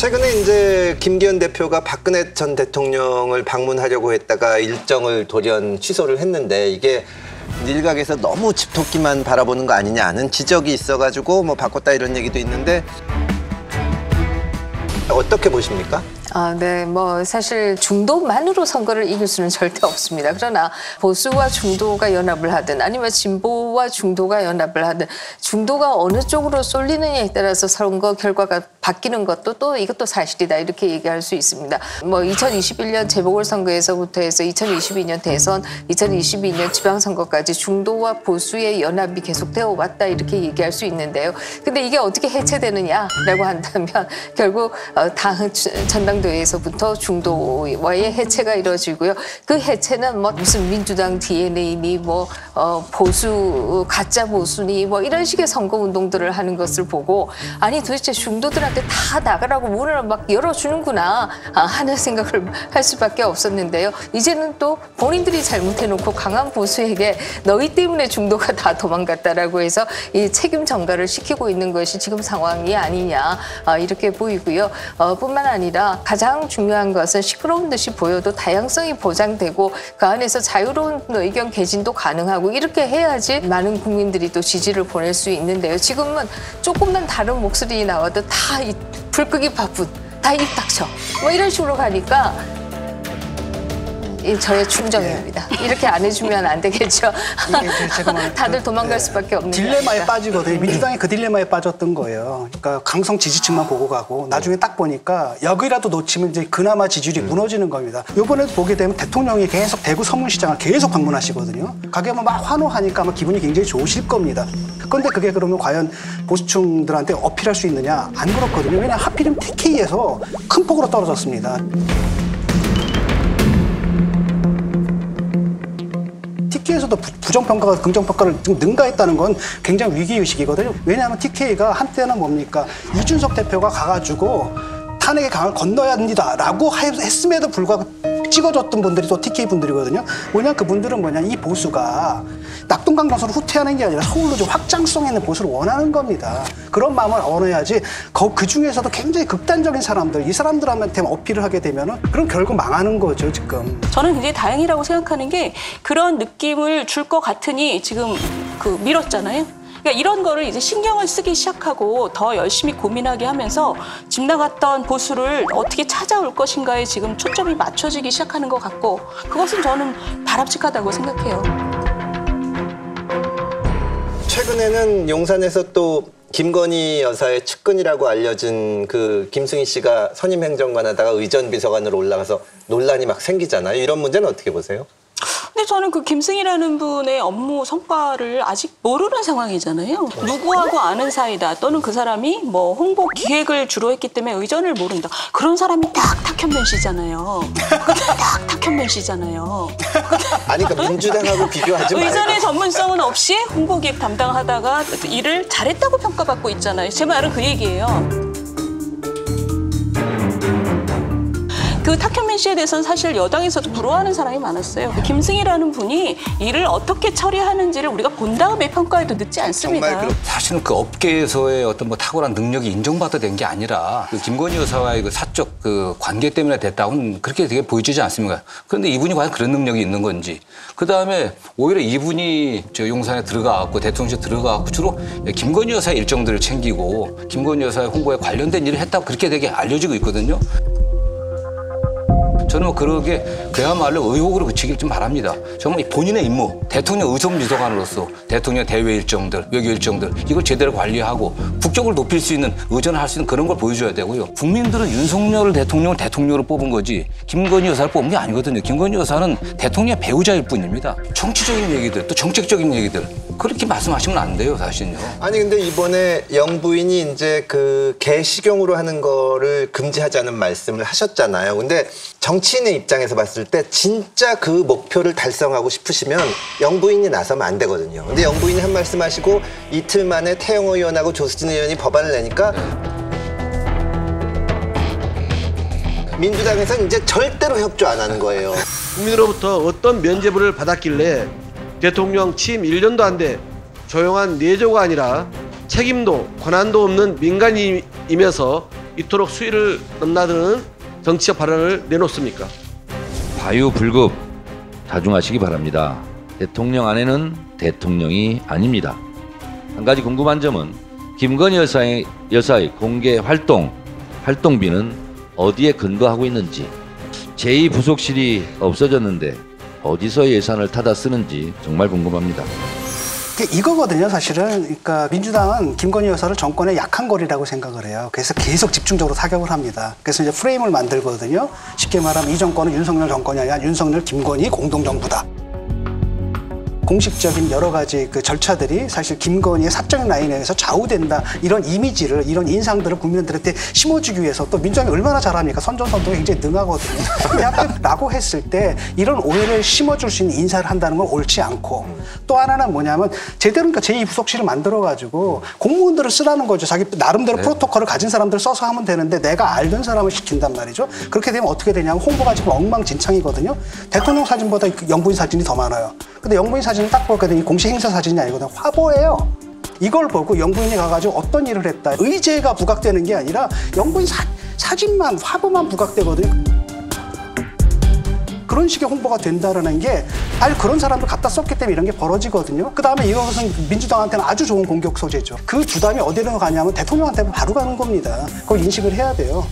최근에 이제 김기현 대표가 박근혜 전 대통령을 방문하려고 했다가 일정을 돌연 취소를 했는데 이게 일각에서 너무 집토끼만 바라보는 거 아니냐는 지적이 있어가지고 뭐 바꿨다 이런 얘기도 있는데 어떻게 보십니까? 네, 뭐 사실 중도만으로 선거를 이길 수는 절대 없습니다. 그러나 보수와 중도가 연합을 하든 아니면 진보와 중도가 연합을 하든 중도가 어느 쪽으로 쏠리느냐에 따라서 선거 결과가 바뀌는 것도 또 이것도 사실이다 이렇게 얘기할 수 있습니다. 뭐 2021년 재보궐선거에서부터 해서 2022년 대선, 2022년 지방선거까지 중도와 보수의 연합이 계속되어 왔다 이렇게 얘기할 수 있는데요. 근데 이게 어떻게 해체되느냐라고 한다면 결국 당 전당대회에서부터 중도와의 해체가 이루어지고요. 그 해체는 뭐 무슨 민주당 DNA니 뭐 보수 가짜 보수니 뭐 이런 식의 선거 운동들을 하는 것을 보고 아니 도대체 중도들한테 다 나가라고 문을 막 열어주는구나 하는 생각을 할 수밖에 없었는데요. 이제는 또 본인들이 잘못해놓고 강한 보수에게 너희 때문에 중도가 다 도망갔다라고 해서 이 책임 전가를 시키고 있는 것이 지금 상황이 아니냐 이렇게 보이고요. 뿐만 아니라 가장 중요한 것은 시끄러운 듯이 보여도 다양성이 보장되고 그 안에서 자유로운 의견 개진도 가능하고 이렇게 해야지 많은 국민들이 또 지지를 보낼 수 있는데요. 지금은 조금만 다른 목소리 나와도 다 불 끄기 바쁜, 다 입 닥쳐 뭐 이런 식으로 가니까 저의 충정입니다. 이렇게 안 해주면 안 되겠죠. 다들 도망갈 수밖에 없는 딜레마에 빠지거든요. 민주당이 그 딜레마에 빠졌던 거예요. 그러니까 강성 지지층만 보고 가고 나중에 딱 보니까 여기라도 놓치면 이제 그나마 지지율이 무너지는 겁니다. 이번에도 보게 되면 대통령이 계속 대구 서문시장을 계속 방문하시거든요. 가게 막 환호하니까 아마 기분이 굉장히 좋으실 겁니다. 그런데 그게 그러면 과연 보수층들한테 어필할 수 있느냐? 안 그렇거든요. 왜냐하면 하필이면 TK에서 큰 폭으로 떨어졌습니다. TK에서도 부정평가가 긍정평가를 좀 능가했다는 건 굉장히 위기의식이거든요. 왜냐하면 TK가 한때는 뭡니까? 이준석 대표가 가가지고 탄핵의 강을 건너야 합니다라고 했음에도 불구하고 찍어줬던 분들이 또 TK 분들이거든요. 뭐냐 그분들은 뭐냐 이 보수가 낙동강 정서를 후퇴하는 게 아니라 서울로 좀 확장성 있는 보수를 원하는 겁니다. 그런 마음을 원해야지 그 중에서도 굉장히 극단적인 사람들 이 사람들한테 어필을 하게 되면은 그럼 결국 망하는 거죠 지금. 저는 굉장히 다행이라고 생각하는 게 그런 느낌을 줄 것 같으니 지금 밀었잖아요. 그러니까 이런 거를 이제 신경을 쓰기 시작하고 더 열심히 고민하게 하면서 집 나갔던 보수를 어떻게 찾아올 것인가에 지금 초점이 맞춰지기 시작하는 것 같고 그것은 저는 바람직하다고 생각해요. 최근에는 용산에서 또 김건희 여사의 측근이라고 알려진 그 김승희 씨가 선임 행정관 하다가 의전 비서관으로 올라가서 논란이 막 생기잖아요. 이런 문제는 어떻게 보세요? 근데 저는 그 김승희라는 분의 업무 성과를 아직 모르는 상황이잖아요. 누구하고 아는 사이다 또는 그 사람이 뭐 홍보 기획을 주로 했기 때문에 의전을 모른다. 그런 사람이 딱 탁현면 씨잖아요. 딱 탁현면 씨잖아요. 아니 그러니까 민주당하고 비교하지 말고. 의전의 전문성은 없이 홍보 기획 담당하다가 일을 잘했다고 평가받고 있잖아요. 제 말은 그 얘기예요. 그 탁현민 씨에 대해서는 사실 여당에서도 부러워하는 사람이 많았어요. 김승희라는 분이 일을 어떻게 처리하는지를 우리가 본 다음에 평가해도 늦지 않습니다. 사실은 그 업계에서의 어떤 뭐 탁월한 능력이 인정받아 된 게 아니라 그 김건희 여사와의 그 사적 그 관계 때문에 됐다고는 그렇게 되게 보여지지 않습니까? 그런데 이분이 과연 그런 능력이 있는 건지. 그다음에 오히려 이분이 저 용산에 들어가고 대통령실에 들어가고 주로 김건희 여사의 일정들을 챙기고 김건희 여사의 홍보에 관련된 일을 했다고 그렇게 되게 알려지고 있거든요. 저는 뭐 그러게 그야말로 의혹으로 그치길 좀 바랍니다. 정말 본인의 임무, 대통령 의전비서관으로서 대통령 대외 일정들, 외교 일정들 이걸 제대로 관리하고 국격을 높일 수 있는 의전을 할 수 있는 그런 걸 보여줘야 되고요. 국민들은 윤석열 대통령을 대통령으로 뽑은 거지 김건희 여사를 뽑은 게 아니거든요. 김건희 여사는 대통령의 배우자일 뿐입니다. 정치적인 얘기들, 또 정책적인 얘기들 그렇게 말씀하시면 안 돼요, 사실은요. 아니 근데 이번에 영부인이 이제 그 개식용으로 하는 거를 금지하자는 말씀을 하셨잖아요. 근데 정치인의 입장에서 봤을 때 진짜 그 목표를 달성하고 싶으시면 영부인이 나서면 안 되거든요. 근데 영부인이 한 말씀 하시고 이틀 만에 태영호 의원하고 조수진 의원이 법안을 내니까 민주당에서는 이제 절대로 협조 안 하는 거예요. 국민으로부터 어떤 면죄부를 받았길래 대통령 취임 1년도 안 돼 조용한 내조가 아니라 책임도 권한도 없는 민간인이면서 이토록 수위를 넘나드는 정치적 발언을 내놓습니까? 과유불급 자중하시기 바랍니다. 대통령 아내는 대통령이 아닙니다. 한 가지 궁금한 점은 김건희 여사의 공개 활동비는 어디에 근거하고 있는지, 제2부속실이 없어졌는데 어디서 예산을 타다 쓰는지 정말 궁금합니다. 이거거든요, 사실은. 그러니까 민주당은 김건희 여사를 정권의 약한 거리라고 생각을 해요. 그래서 계속 집중적으로 타격을 합니다. 그래서 이제 프레임을 만들거든요. 쉽게 말하면 이 정권은 윤석열 정권이 아니라 윤석열, 김건희 공동정부다. 공식적인 여러 가지 그 절차들이 사실 김건희의 사적 라인에서 좌우된다, 이런 이미지를, 이런 인상들을 국민들한테 심어주기 위해서, 또 민주당이 얼마나 잘합니까? 선전선동에 굉장히 능하거든요. 라고 했을 때 이런 오해를 심어줄 수 있는 인사를 한다는 건 옳지 않고, 또 하나는 뭐냐면 제대로 그러니까 제2부속실을 만들어가지고 공무원들을 쓰라는 거죠. 자기 나름대로 프로토콜을 가진 사람들 써서 하면 되는데 내가 알던 사람을 시킨단 말이죠. 그렇게 되면 어떻게 되냐면 홍보가 지금 엉망진창이거든요. 대통령 사진보다 영부인 사진이 더 많아요. 근데 영부인 사진을 딱 보거든요. 공식 행사 사진이 아니거든요. 화보예요. 이걸 보고 영부인이 가가지고 어떤 일을 했다, 의제가 부각되는 게 아니라 영부인 사진만, 화보만 부각되거든요. 그런 식의 홍보가 된다는 게 그런 사람들 갖다 썼기 때문에 이런 게 벌어지거든요. 그다음에 이것은 민주당한테는 아주 좋은 공격 소재죠. 그 부담이 어디로 가냐면 대통령한테 바로 가는 겁니다. 그걸 인식을 해야 돼요.